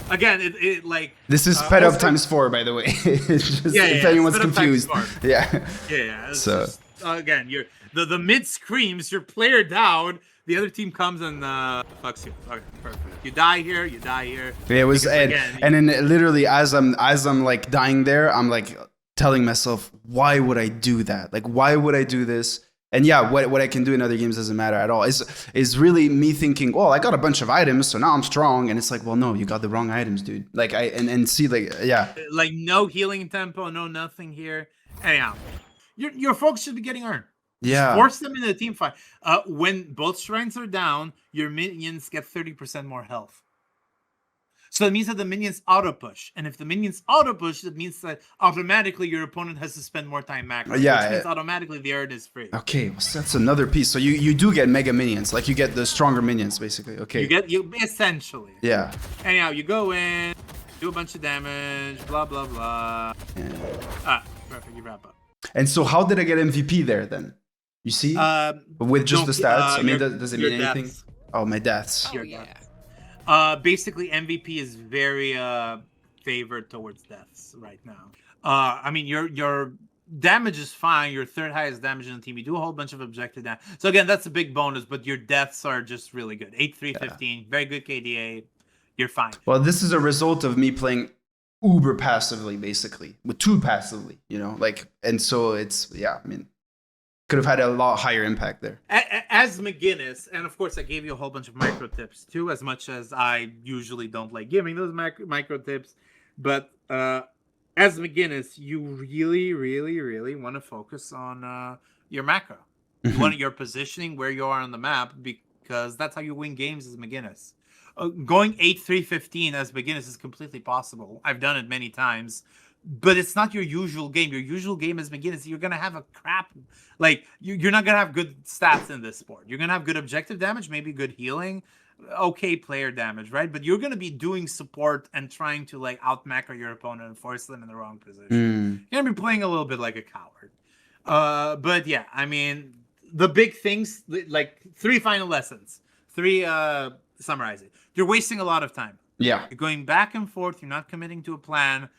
Again, it like... This is sped up times 4, by the way. It's just, if anyone's confused. Yeah. So just, again, you're the mid screams, your player down, the other team comes and fucks you. Okay, perfect. You die here. It was, and then literally as I'm like dying there, I'm like telling myself, why would I do that? Like, why would I do this? And yeah, what I can do in other games doesn't matter at all. Is really me thinking, well, I got a bunch of items, so now I'm strong. And it's like, well, no, you got the wrong items, dude. Like and see, like, yeah, like no healing tempo, no nothing here. Anyhow, your folks should be getting earned. Yeah, force them into a team fight. When both shrines are down, your minions get 30% more health. So that means that the minions auto push, and if the minions auto push, that means that automatically your opponent has to spend more time macro. Yeah, which means automatically the earn is free. Okay, well, that's another piece. So you do get mega minions, like you get the stronger minions, basically. Okay, you essentially. Yeah. Anyhow, you go in, do a bunch of damage, blah blah blah. Yeah. Perfect. You wrap up. And so, how did I get MVP there then? You see, with just the stats. I mean, does it mean anything? Deaths. Oh, my deaths. Oh, yeah. Basically, MVP is very favored towards deaths right now. I mean, your damage is fine. Your 3rd highest damage in the team. You do a whole bunch of objective damage. So again, that's a big bonus. But your deaths are just really good. 8, 3, 15. Very good KDA. You're fine. Well, this is a result of me playing uber passively, basically, with too passively. You know, like, and so it's I mean, could have had a lot higher impact there. As McGinnis, and of course I gave you a whole bunch of micro tips too, as much as I usually don't like giving those micro tips, but as McGinnis, you really want to focus on your macro. You want your positioning, where you are on the map, because that's how you win games as McGinnis. Going 8-3-15 as McGinnis is completely possible. I've done it many times. But it's not your usual game. Your usual game as McGinnis, you're going to have a crap... Like, you're not going to have good stats in this sport. You're going to have good objective damage, maybe good healing, okay player damage, right? But you're going to be doing support and trying to, like, out-macro your opponent and force them in the wrong position. You're going to be playing a little bit like a coward. But, yeah, I mean, the big things, like, 3 final lessons. 3, summarizing. You're wasting a lot of time. Yeah. You're going back and forth. You're not committing to a plan.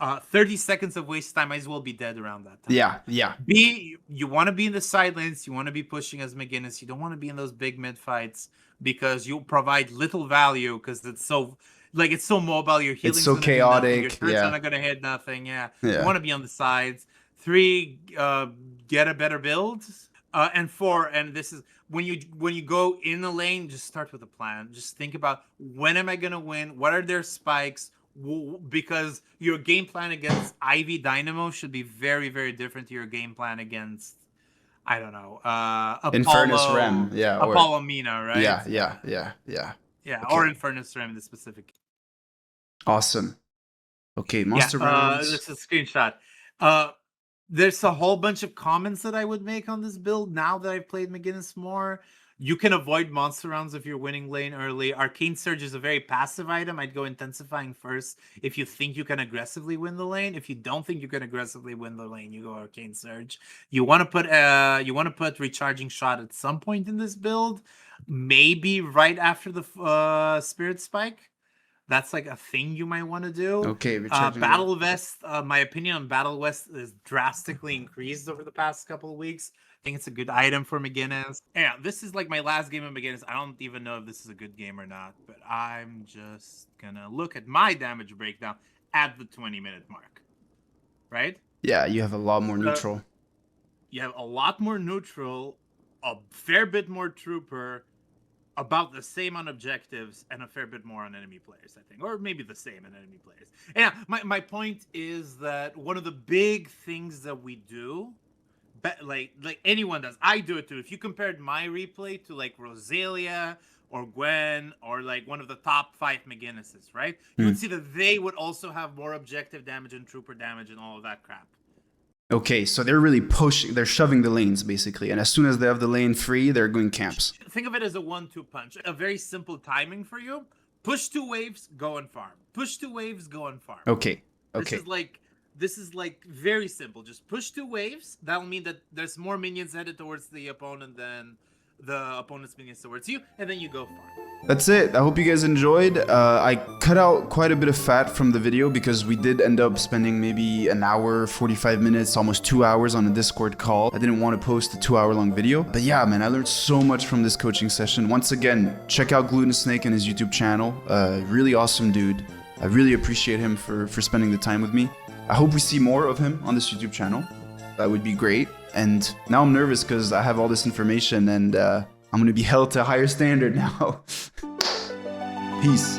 30 seconds of waste time, might as well be dead around that time. Yeah. You want to be in the side lanes. You want to be pushing as McGinnis. You don't want to be in those big mid fights because you'll provide little value because it's so mobile. Your healing, it's so chaotic. Your turns are not going to hit nothing. Yeah. You want to be on the sides. 3, get a better build. And 4, and this is when you go in the lane, just start with a plan. Just think about, when am I going to win? What are their spikes? Because your game plan against Ivy Dynamo should be very, very different to your game plan against, I don't know, Infernus Rem, Apollo Mina, right? Yeah. Okay. Or Infernus Rem in the specific. Awesome. Okay, Monster Rounds. This is a screenshot. There's a whole bunch of comments that I would make on this build now that I've played McGinnis more. You can avoid monster rounds if you're winning lane early. Arcane Surge is a very passive item. I'd go Intensifying first if you think you can aggressively win the lane. If you don't think you can aggressively win the lane, you go Arcane Surge. You want to put Recharging Shot at some point in this build, maybe right after the Spirit Spike. That's like a thing you might want to do. Okay, recharging. Battle Vest, my opinion on Battle Vest is drastically increased over the past couple of weeks. I think it's a good item for McGinnis. Yeah, this is like my last game of McGinnis. I don't even know if this is a good game or not, but I'm just gonna look at my damage breakdown at the 20-minute mark. Right? Yeah, you have a lot more neutral. You have a lot more neutral, a fair bit more trooper, about the same on objectives, and a fair bit more on enemy players, I think. Or maybe the same on enemy players. Yeah, my point is that one of the big things that we do, like anyone does, I do it too. If you compared my replay to like Rosalia or Gwen or like one of the top 5 McGinnises, right? You would see that they would also have more objective damage and trooper damage and all of that crap. Okay, so they're really pushing, they're shoving the lanes basically, and as soon as they have the lane free, they're going camps. Think of it as a 1-2 punch. A very simple timing for you. Push 2 waves, go and farm. Push 2 waves, go and farm. Okay, okay. This is like very simple. Just push 2 waves. That'll mean that there's more minions headed towards the opponent than the opponent's minions towards you, and then you go farm. That's it. I hope you guys enjoyed. I cut out quite a bit of fat from the video because we did end up spending maybe an hour, 45 minutes, almost 2 hours on a Discord call. I didn't want to post a 2-hour-long video. But yeah, man, I learned so much from this coaching session. Once again, check out Glutensnake and his YouTube channel. Really awesome dude. I really appreciate him for spending the time with me. I hope we see more of him on this YouTube channel. That would be great. And now I'm nervous because I have all this information and I'm going to be held to a higher standard now. Peace.